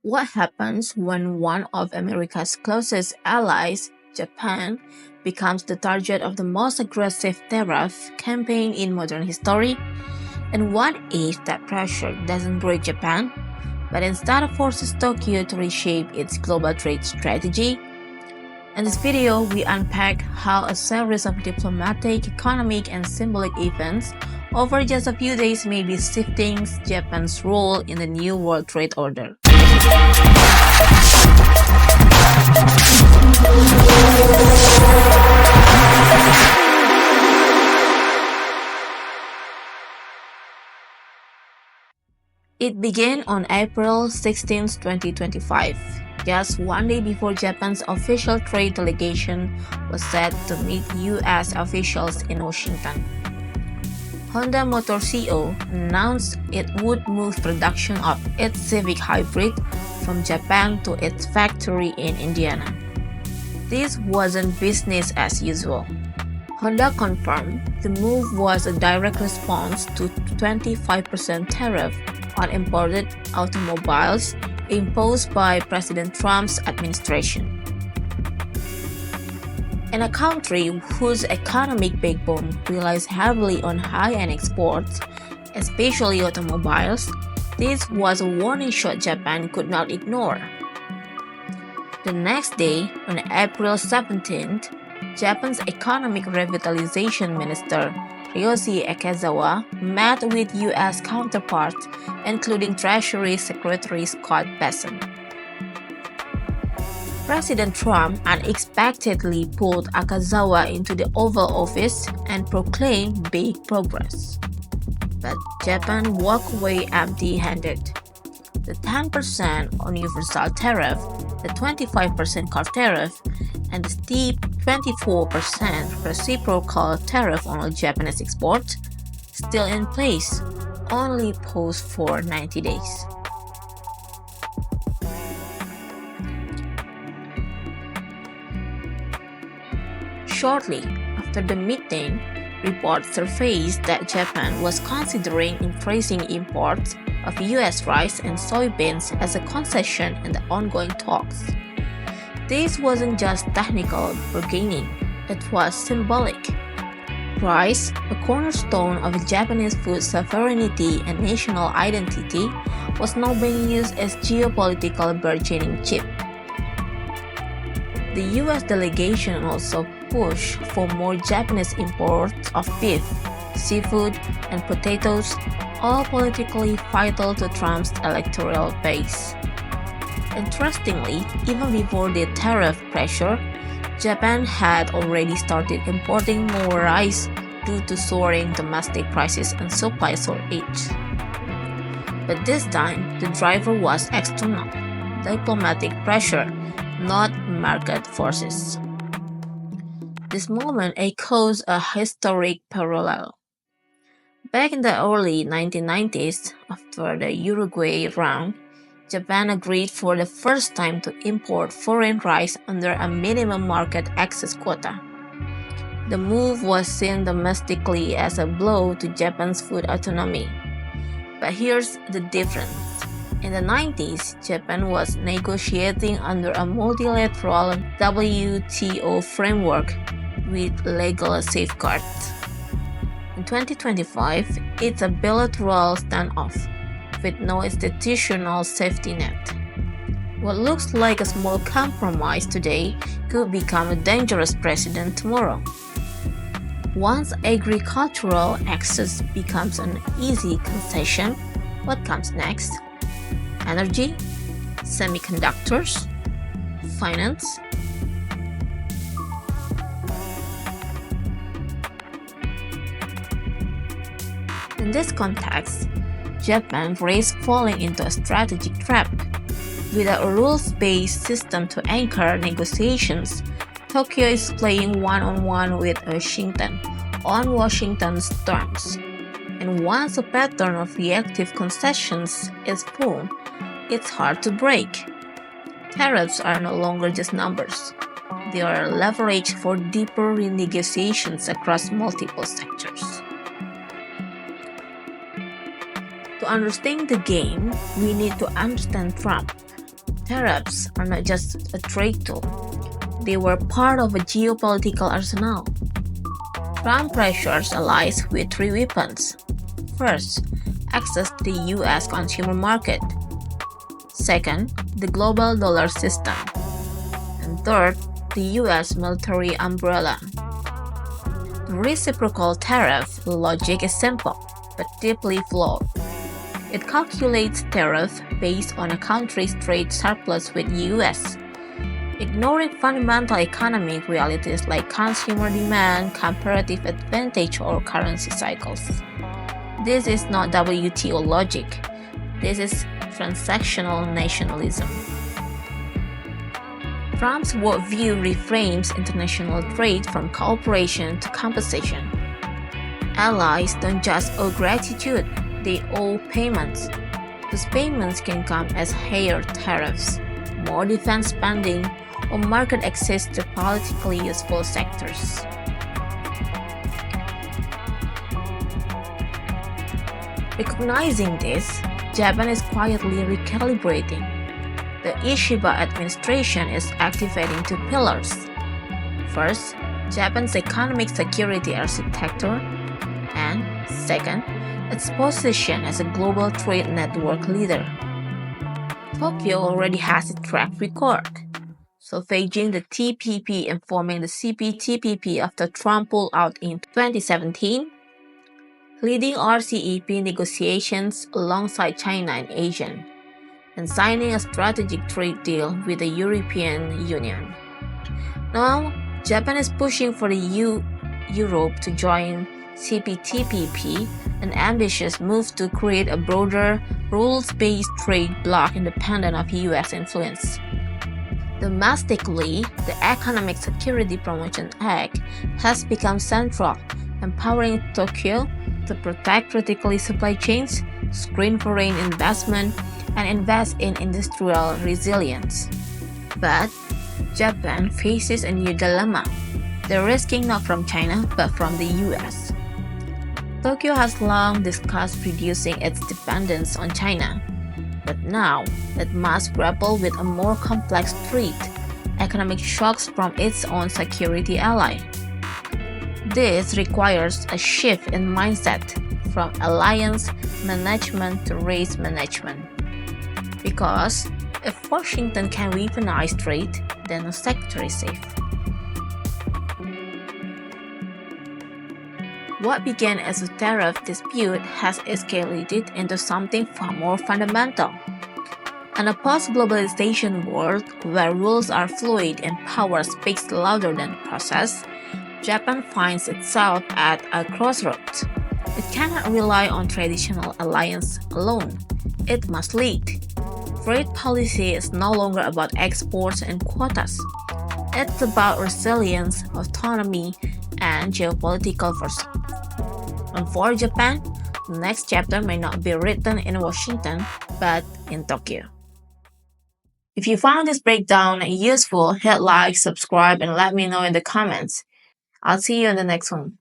What happens when one of America's closest allies, Japan, becomes the target of the most aggressive tariff campaign in modern history? And what if that pressure doesn't break Japan, but instead forces Tokyo to reshape its global trade strategy? In this video, we unpack how a series of diplomatic, economic, and symbolic events over just a few days may be shifting Japan's role in the new world trade order. It began on April 16, 2025, just one day before Japan's official trade delegation was set to meet US officials in Washington. Honda Motor Co. announced it would move production of its Civic Hybrid from Japan to its factory in Indiana. This wasn't business as usual. Honda confirmed the move was a direct response to 25% tariff on imported automobiles imposed by President Trump's administration. In a country whose economic backbone relies heavily on high-end exports, especially automobiles, this was a warning shot Japan could not ignore. The next day, on April 17th, Japan's Economic Revitalization Minister Ryoshi Ekezawa met with U.S. counterparts, including Treasury Secretary Scott Bessent. President Trump unexpectedly pulled Akazawa into the Oval Office and proclaimed big progress. But Japan walked away empty-handed. The 10% on universal tariff, the 25% car tariff, and the steep 24% reciprocal tariff on all Japanese exports, still in place, only paused for 90 days. Shortly after the meeting, reports surfaced that Japan was considering increasing imports of US rice and soybeans as a concession in the ongoing talks. This wasn't just technical bargaining, it was symbolic. Rice, a cornerstone of Japanese food sovereignty and national identity, was now being used as geopolitical bargaining chip. The US delegation also pushed for more Japanese imports of beef, seafood, and potatoes, all politically vital to Trump's electoral base. Interestingly, even before the tariff pressure, Japan had already started importing more rice due to soaring domestic prices and supply shortage. But this time, the driver was external, diplomatic pressure, not market forces. This moment echoes a historic parallel. Back in the early 1990s, after the Uruguay round, Japan agreed for the first time to import foreign rice under a minimum market access quota. The move was seen domestically as a blow to Japan's food autonomy. But here's the difference. In the 90s, Japan was negotiating under a multilateral WTO framework with legal safeguards. In 2025, it's a bilateral standoff with no institutional safety net. What looks like a small compromise today could become a dangerous precedent tomorrow. Once agricultural access becomes an easy concession, what comes next? Energy? Semiconductors? Finance? In this context, Japan risks falling into a strategic trap. With a rules-based system to anchor negotiations, Tokyo is playing one-on-one with Washington on Washington's terms. And once a pattern of reactive concessions is formed, it's hard to break. Tariffs are no longer just numbers. They are leverage for deeper renegotiations across multiple sectors. To understand the game, we need to understand Trump, Tariffs are not just a trade tool, they were part of a geopolitical arsenal. Trump pressures allies with three weapons. First, access to the US consumer market. Second, the global dollar system. And third, the US military umbrella. The reciprocal tariff logic is simple, but deeply flawed. It calculates tariff based on a country's trade surplus with US, ignoring fundamental economic realities like consumer demand, comparative advantage, or currency cycles. This is not WTO logic. This is transactional nationalism. Trump's worldview reframes international trade from cooperation to compensation. Allies don't just owe gratitude, they owe payments. Those payments can come as higher tariffs, more defense spending, or market access to politically useful sectors. Recognizing this, Japan is quietly recalibrating. The Ishiba administration is activating two pillars. First, Japan's economic security architecture, and second, its position as a global trade network leader. Tokyo already has a track record, salvaging the TPP and forming the CPTPP after Trump pulled out in 2017, leading RCEP negotiations alongside China and Asia, and signing a strategic trade deal with the European Union. Now, Japan is pushing for Europe to join CPTPP, an ambitious move to create a broader, rules-based trade bloc independent of US influence. Domestically, the Economic Security Promotion Act has become central, empowering Tokyo to protect critically supply chains, screen foreign investment, and invest in industrial resilience. But Japan faces a new dilemma. They're risking not from China, but from the US. Tokyo has long discussed reducing its dependence on China, but now it must grapple with a more complex threat, economic shocks from its own security ally. This requires a shift in mindset from alliance management to race management. Because if Washington can weaponize trade, then no sector is safe. What began as a tariff dispute has escalated into something far more fundamental. In a post-globalization world where rules are fluid and power speaks louder than process, Japan finds itself at a crossroads. It cannot rely on traditional alliance alone. It must lead. Trade policy is no longer about exports and quotas. It's about resilience, autonomy, and geopolitical foresight. And for Japan, the next chapter may not be written in Washington, but in Tokyo. If you found this breakdown useful, hit like, subscribe, and let me know in the comments. I'll see you in the next one.